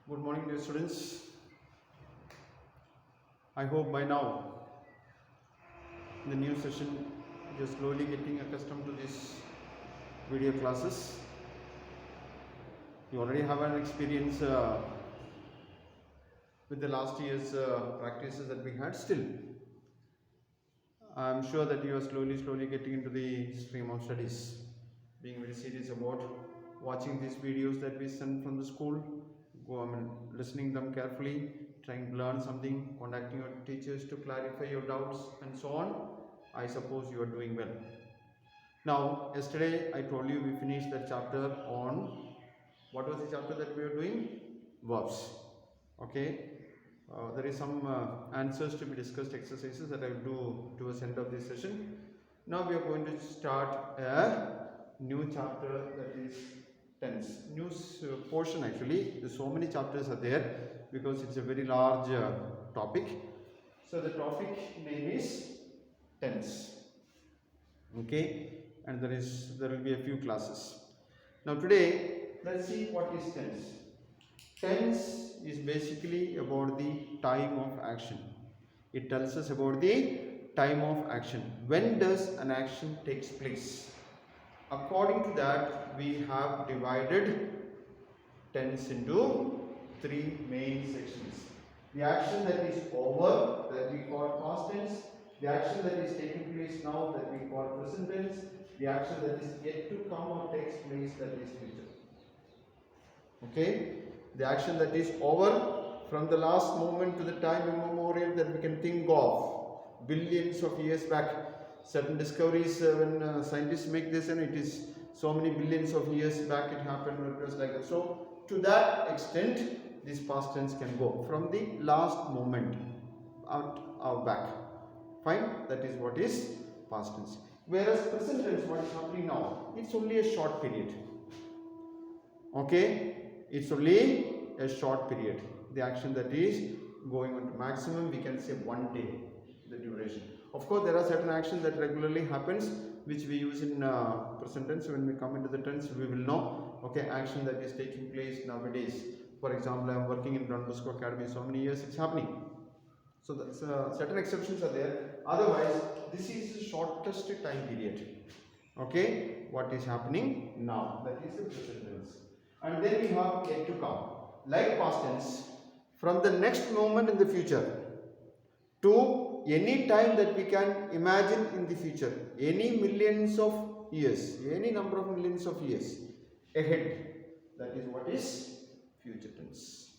Good morning, dear students. I hope by now, in the new session, you're slowly getting accustomed to these video classes. You already have an experience with the last year's practices that we had. Still, I'm sure that you are slowly getting into the stream of studies, being very serious about watching these videos that we send from the school, listening them carefully, trying to learn something, contacting your teachers to clarify your doubts and so on. I suppose you are doing well. Now, yesterday I told you we finished that chapter on, what was the chapter that we were doing? Verbs. Okay. There is some answers to be discussed, exercises that I will do towards the end of this session. Now we are going to start a new chapter, that is tense. New portion actually. There's so many chapters are there because it's a very large topic. So the topic name is tense. Okay, and there will be a few classes. Now today let's see what is tense. Tense is basically about the time of action. It tells us about the time of action. When does an action takes place? According to that, we have divided tense into three main sections. The action that is over, that we call past tense. The action that is taking place now, that we call present tense. The action that is yet to come or takes place, that is future. Okay? The action that is over, from the last moment to the time immemorial that we can think of, billions of years back. Certain discoveries, when scientists make this, and it is so many billions of years back it happened, it was like that. So to that extent, this past tense can go from the last moment out back. Fine, that is what is past tense. Whereas present tense, what is happening now, it's only a short period. Okay, it's only a short period. The action that is going on to maximum, we can say 1 day, the duration. Of course, there are certain actions that regularly happens, which we use in present tense. When we come into the tense, we will know, okay, action that is taking place nowadays. For example, I am working in Don Bosco Academy, so many years it's happening. So that's, certain exceptions are there. Otherwise, this is the shortest time period. Okay, what is happening now? That is the present tense. And then we have yet to come. Like past tense, from the next moment in the future to any time that we can imagine in the future, any millions of years, any number of millions of years ahead, that is what is future tense.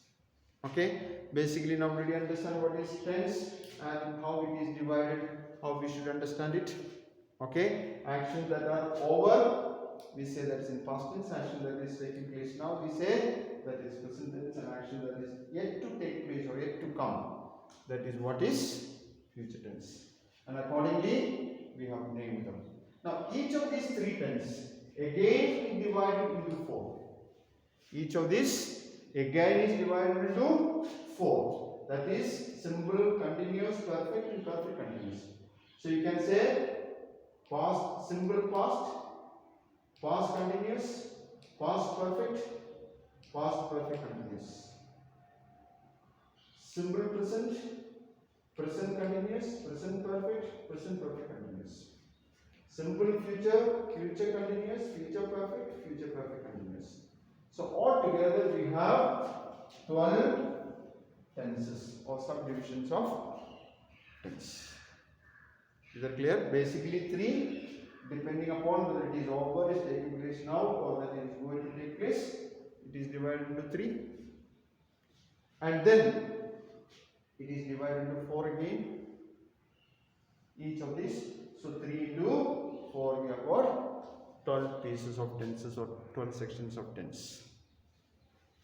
Okay, basically now already understand what is tense and how it is divided, how we should understand it. Okay, actions that are over, we say that is in past tense. Action that is taking place now, we say that is present tense. And action that is yet to take place or yet to come, that is what is future tense. And accordingly, we have named them. Now, each of these three tenses again is divided into four. Each of these again is divided into four. That is simple, continuous, perfect, and perfect continuous. So you can say past, simple past, past continuous, past perfect, past perfect continuous. Simple present, present continuous, present perfect, present perfect continuous. Simple future, future continuous, future perfect, future perfect continuous. So altogether we have 12 tenses or subdivisions of tense. Is that clear? Basically 3, depending upon whether it is over, is taking place now, or that is going to take place, it is divided into 3. And then it is divided into 4 again, each of these. So 3 into 4, we have got 12 pieces of tenses or 12 sections of tense.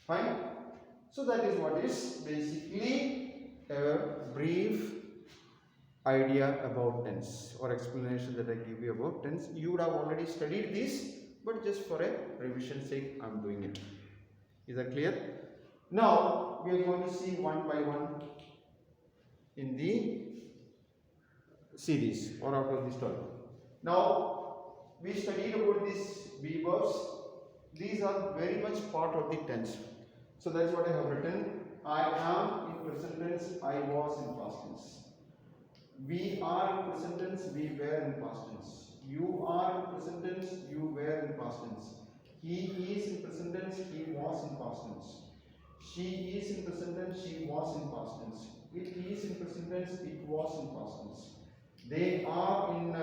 Fine. So that is what is basically a brief idea about tense or explanation that I give you about tense. You would have already studied this, but just for a revision sake, I am doing it. Is that clear? Now we are going to see one by one in the series or out of this 12. Now we studied about these be verbs. These are very much part of the tense. So that's what I have written. I am in present tense, I was in past tense. We are in present tense, we were in past tense. You are in present tense, you were in past tense. He is in present tense, he was in past tense. She is in present tense, she was in past tense. It is in present tense, it was in past tense. They are in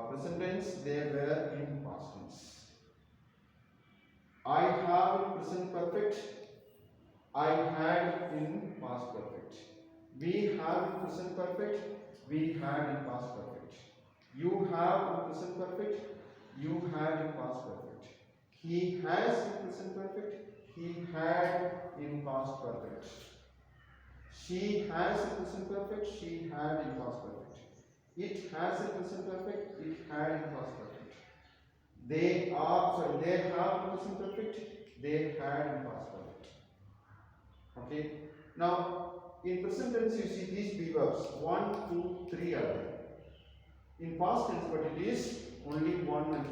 present tense, they were in past tense. I have in present perfect, I had in past perfect. We have in present perfect, we had in past perfect. You have in present perfect, you had in past perfect. He has in present perfect, he had in past perfect. She has in present perfect, she had in past perfect. It has in present perfect, it had in past perfect. They have in present perfect, they had in past perfect. Okay. Now, in present tense, you see these be verbs 1, 2, 3 are there. In past tense, but it is only 1 and 2.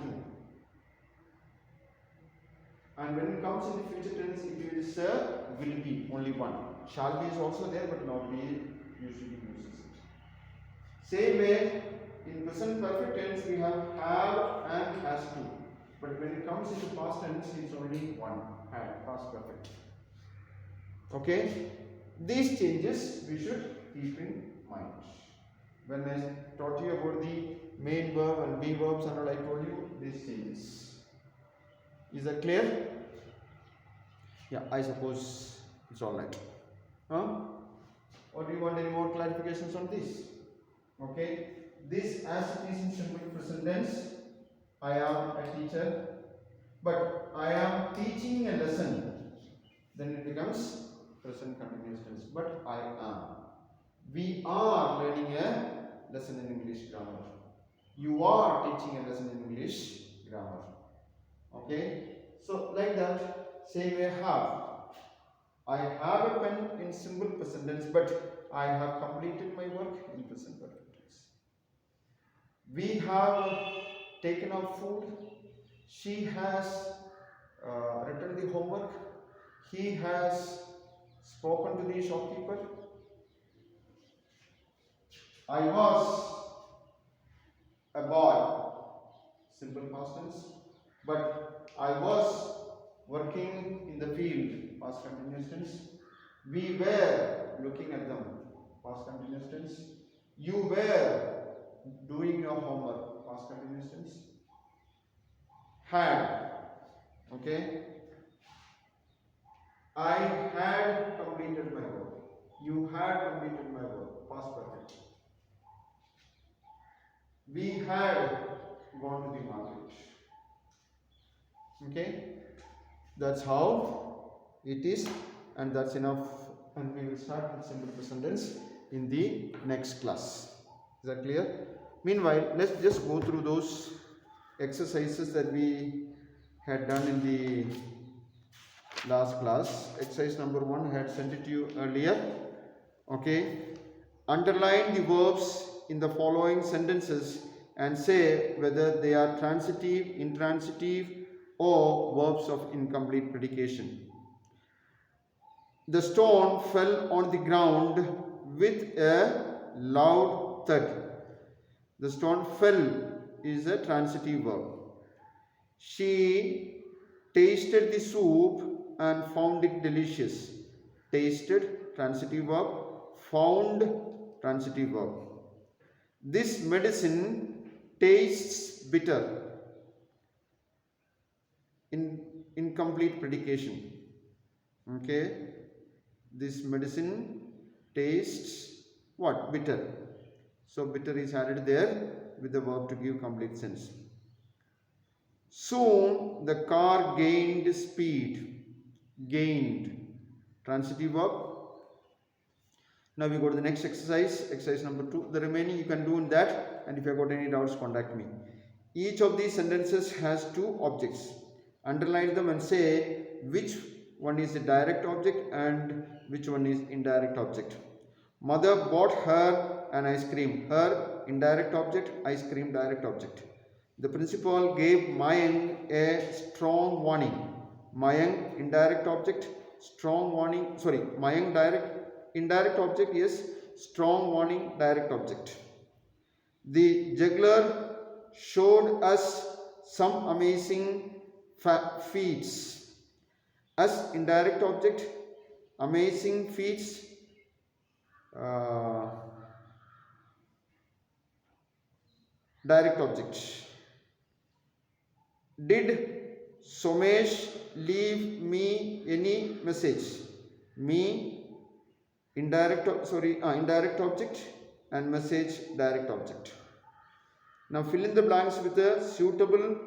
And when it comes in the future tense, it is will be only 1. Shall be is also there, but not be usually uses it. Same way, in present perfect tense, we have and has to. But when it comes into past tense, it's only 1, had, past perfect. Okay, these changes we should keep in mind. When I taught you about the main verb and be verbs and all, I told you these changes. Is that clear? Yeah, I suppose it's all right. Or do you want any more clarifications on this? Okay, this as it is in simple present tense, I am a teacher, but I am teaching a lesson, then it becomes present continuous tense, but I am. We are learning a lesson in English grammar. You are teaching a lesson in English grammar. Okay, so like that, same way have. I have a pen in simple present tense, but I have completed my work in present perfect tense. We have taken out food. She has written the homework. He has spoken to the shopkeeper. I was a boy, simple past tense, but I was working in the field, past continuous tense. We were looking at them, past continuous tense. You were doing your homework, past continuous tense. Had, okay. I had completed my work. You had completed my work, past perfect. We had gone to the market. Okay, that's how it is, and that's enough. And we will start with simple present tense in the next class. Is that clear? Meanwhile, let's just go through those exercises that we had done in the last class. Exercise number 1 I had sent it to you earlier. Okay, underline the verbs in the following sentences and say whether they are transitive, intransitive, or verbs of incomplete predication. The stone fell on the ground with a loud thud. The stone fell is a transitive verb. She tasted the soup and found it delicious. Tasted, transitive verb. Found, transitive verb. This medicine tastes bitter. Incomplete predication. Okay. This medicine tastes what? Bitter. So bitter is added there with the verb to give complete sense. Soon the car gained speed. Gained. Transitive verb. Now we go to the next exercise, exercise number 2. The remaining you can do in that, and if you have got any doubts, contact me. Each of these sentences has 2 objects. Underline them and say which one is a direct object and which one is indirect object. Mother bought her an ice cream. Her, indirect object, ice cream, direct object. The principal gave Mayank a strong warning. Mayank, indirect object, strong warning, sorry, Mayank direct, indirect object, yes, strong warning direct object. The juggler showed us some amazing feats. As indirect object, amazing feats, uh, direct object. Did Somesh leave me any message? Me, indirect object, and message direct object. Now fill in the blanks with the suitable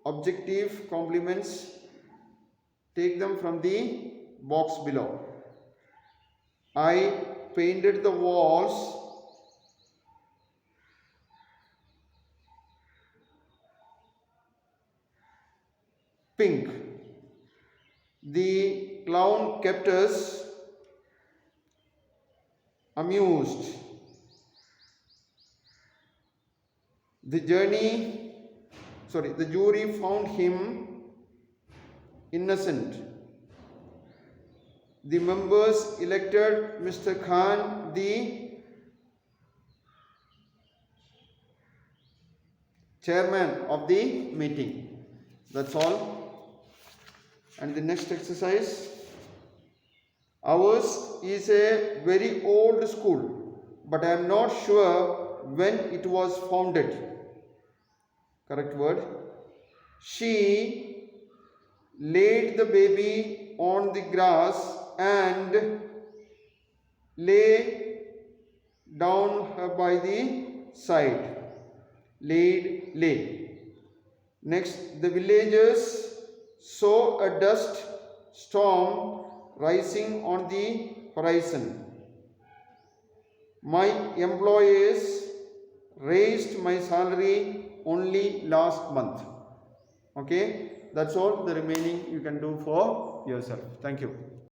objective complements. Take them from the box below. I painted the walls pink. The clown kept us amused. The jury found him innocent. The members elected Mr. Khan the chairman of the meeting. That's all. And the next exercise. Ours is a very old school, but I am not sure when it was founded. Correct word. She laid the baby on the grass and lay down her by the side. Lay. Next, the villagers saw a dust storm rising on the horizon. My employers raised my salary only last month. Okay, that's all. The remaining you can do for yourself. Thank you.